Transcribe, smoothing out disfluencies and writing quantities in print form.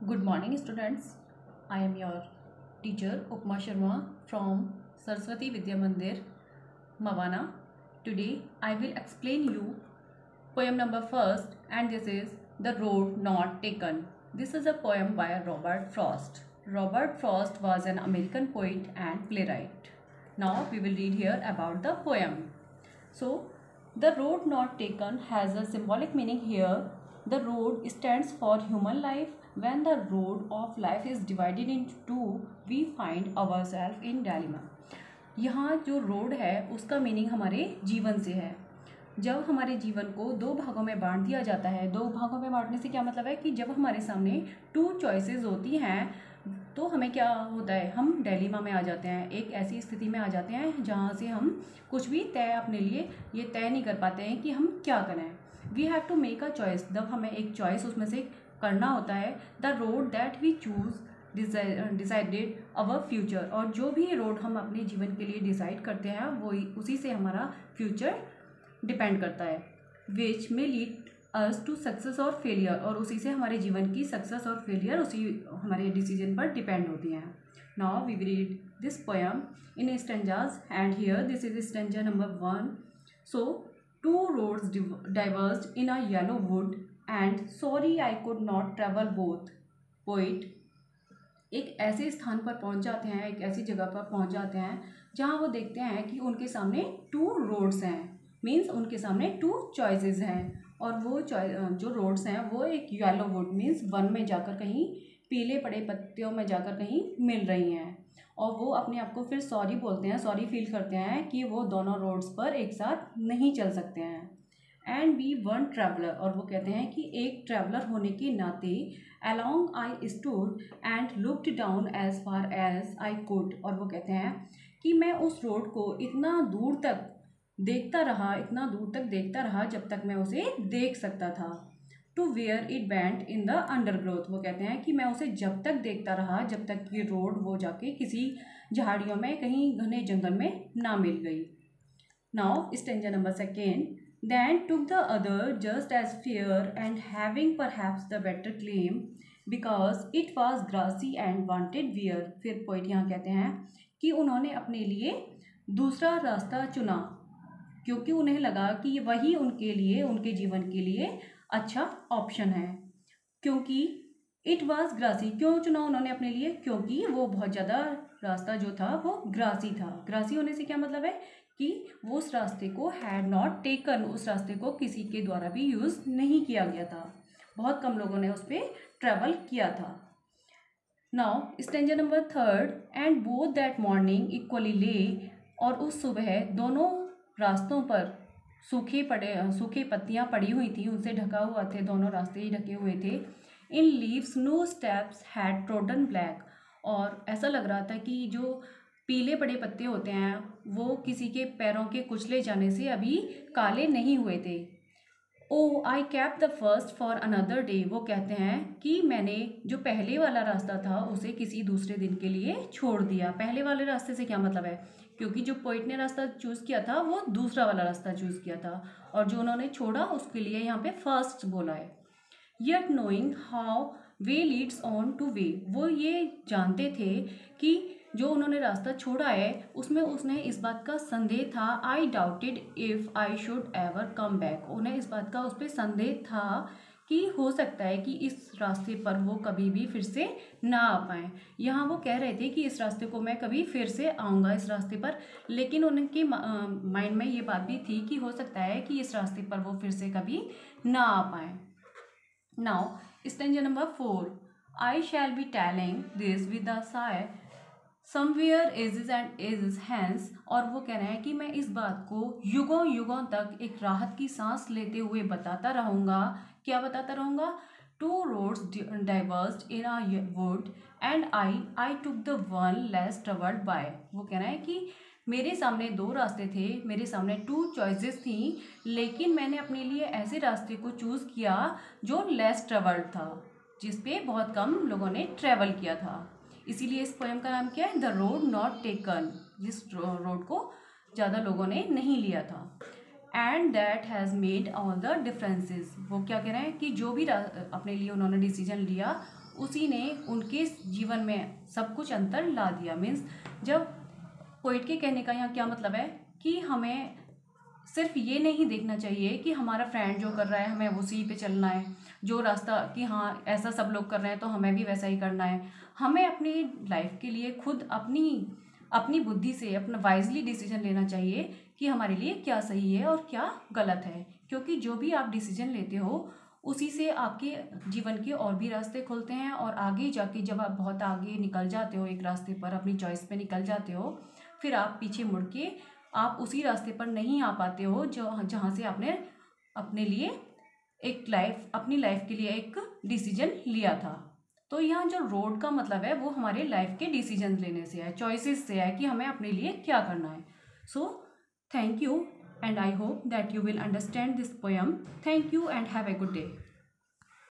Good morning, students. I am your teacher Upma Sharma from Saraswati Vidya Mandir, Mawana. Today, I will explain you poem number first, and this is The Road Not Taken. This is a poem by Robert Frost. Robert Frost was an American poet and playwright. Now, we will read here about the poem. So, the road not taken has a symbolic meaning here. The road stands for human life. When the road of life is divided into two, we find ourselves in dilemma. यहाँ जो road है उसका meaning हमारे जीवन से है। जब हमारे जीवन को दो भागों में बांट दिया जाता है, दो भागों में बांटने से क्या मतलब है कि जब हमारे सामने टू चॉइसेस होती हैं तो हमें क्या होता है, हम डिलेमा में आ जाते हैं, एक ऐसी स्थिति में आ जाते हैं जहाँ से हम कुछ भी तय अपने लिए ये तय नहीं कर पाते हैं कि हम क्या करें। We have to make a choice, जब हमें एक चॉइस उसमें से करना होता है। The road that we choose decided our future, और जो भी रोड हम अपने जीवन के लिए डिसाइड करते हैं वो उसी से हमारा फ्यूचर डिपेंड करता है। विच में लीड अस टू सक्सेस और फेलियर, और उसी से हमारे जीवन की सक्सेस और फेलियर उसी हमारे डिसीजन पर डिपेंड होती हैं। Now we will read this poem in stanzas, and here this is stanza number 1. So two roads diverged in a yellow wood, and sorry I could not travel both. Poet एक ऐसे स्थान पर पहुंच जाते हैं, एक ऐसी जगह पर पहुंच जाते हैं जहां वो देखते हैं कि उनके सामने टू रोड्स हैं, मीन्स उनके सामने टू चॉइसेस हैं, और वो जो रोड्स हैं वो एक येलो वुड मीन्स वन में जाकर कहीं पीले पड़े पत्तियों में जाकर कहीं मिल रही हैं, और वो अपने आप को फिर सॉरी बोलते हैं, सॉरी फील करते हैं कि वो दोनों रोड्स पर एक साथ नहीं चल सकते हैं। एंड बी वन ट्रैवलर, और वो कहते हैं कि एक ट्रैवलर होने के नाते along I stood and looked down as far as I could, और वो कहते हैं कि मैं उस रोड को इतना दूर तक देखता रहा जब तक मैं उसे देख सकता था। To where it bent in the undergrowth, वो कहते हैं कि मैं उसे जब तक देखता रहा जब तक कि रोड वो जाके किसी झाड़ियों में कहीं घने जंगल में ना मिल गई। Now stanza number 2. Then took the other just as fair and having perhaps the better claim because it was grassy and wanted wear. फिर पोइट यहाँ कहते हैं कि उन्होंने अपने लिए दूसरा रास्ता चुना क्योंकि उन्हें लगा कि वही उनके लिए, उनके जीवन के लिए अच्छा ऑप्शन है। क्योंकि इट वॉज ग्रासी, क्यों चुना उन्होंने अपने लिए? क्योंकि वो बहुत ज़्यादा रास्ता जो था वो ग्रासी था। ग्रासी होने से क्या मतलब है कि वो उस रास्ते को हैड नॉट टेकन, उस रास्ते को किसी के द्वारा भी यूज़ नहीं किया गया था, बहुत कम लोगों ने उस पर ट्रैवल किया था। Now stanza number 3. And both that morning equally ले, और उस सुबह दोनों रास्तों पर सूखे पत्तियां पड़ी हुई थी, उनसे ढका हुआ थे, दोनों रास्ते ही ढके हुए थे। In leaves no steps had trodden black, और ऐसा लग रहा था कि जो पीले पड़े पत्ते होते हैं वो किसी के पैरों के कुचले जाने से अभी काले नहीं हुए थे। Oh I kept the first for another day, वो कहते हैं कि मैंने जो पहले वाला रास्ता था उसे किसी दूसरे दिन के लिए छोड़ दिया। पहले वाले रास्ते से क्या मतलब है, क्योंकि जो पोइट ने रास्ता चूज़ किया था वो दूसरा वाला रास्ता चूज़ किया था, और जो उन्होंने छोड़ा उसके लिए यहाँ पे फर्स्ट बोला है। Yet knowing how way Leeds on two way, वो ये जानते थे कि जो उन्होंने रास्ता छोड़ा है उसमें उसने इस बात का संदेह था। आई doubted if I should ever come back, उन्हें इस बात का उस पर संदेह था कि हो सकता है कि इस रास्ते पर वो कभी भी फिर से ना आ पाएँ। यहाँ वो कह रहे थे कि इस रास्ते को मैं कभी फिर से आऊँगा इस रास्ते पर, लेकिन उनके माइंड में ये बात भी थी कि हो सकता है कि इस रास्ते पर वो फिर से कभी ना आ पाएँ। Now stanza number 4. I shall be telling this with a sigh somewhere ages and ages hence, और वो कह रहे हैं कि मैं इस बात को युगों युगों तक एक राहत की सांस लेते हुए बताता रहूँगा। क्या बताता रहूँगा? Two roads diverged in a wood and I took the one less travelled by, वो कह रहे हैं कि मेरे सामने दो रास्ते थे, मेरे सामने टू चॉइसेस थी, लेकिन मैंने अपने लिए ऐसे रास्ते को चूज़ किया जो लेस ट्रेवल्ड था, जिस पे बहुत कम लोगों ने ट्रैवल किया था। इसीलिए इस पोएम का नाम क्या है? द रोड नॉट टेकन, जिस रोड को ज़्यादा लोगों ने नहीं लिया था। And that has made all the differences, वो क्या कह रहे हैं कि जो भी अपने लिए उन्होंने डिसीजन लिया उसी ने उनके जीवन में सब कुछ अंतर ला दिया। मीन्स जब पोइट के कहने का यहाँ क्या मतलब है कि हमें सिर्फ ये नहीं देखना चाहिए कि हमारा फ्रेंड जो कर रहा है हमें उसी पे चलना है, जो रास्ता कि हाँ ऐसा सब लोग कर रहे हैं तो हमें भी वैसा ही करना है। हमें अपनी लाइफ के लिए खुद अपनी बुद्धि से अपना वाइजली डिसीजन लेना चाहिए कि हमारे लिए क्या सही है और क्या गलत है, क्योंकि जो भी आप डिसीजन लेते हो उसी से आपके जीवन के और भी रास्ते खुलते हैं, और आगे जाके जब आप बहुत आगे निकल जाते हो एक रास्ते पर, अपनी चॉइस पे निकल जाते हो, फिर आप पीछे मुड़ के आप उसी रास्ते पर नहीं आ पाते हो जो जहाँ से आपने अपने लिए अपनी लाइफ के लिए एक डिसीजन लिया था। तो यहाँ जो रोड का मतलब है वो हमारे लाइफ के डिसीजन लेने से है, चॉइसेस से है कि हमें अपने लिए क्या करना है। So thank you and I hope that you will understand this poem. Thank you and have a good day.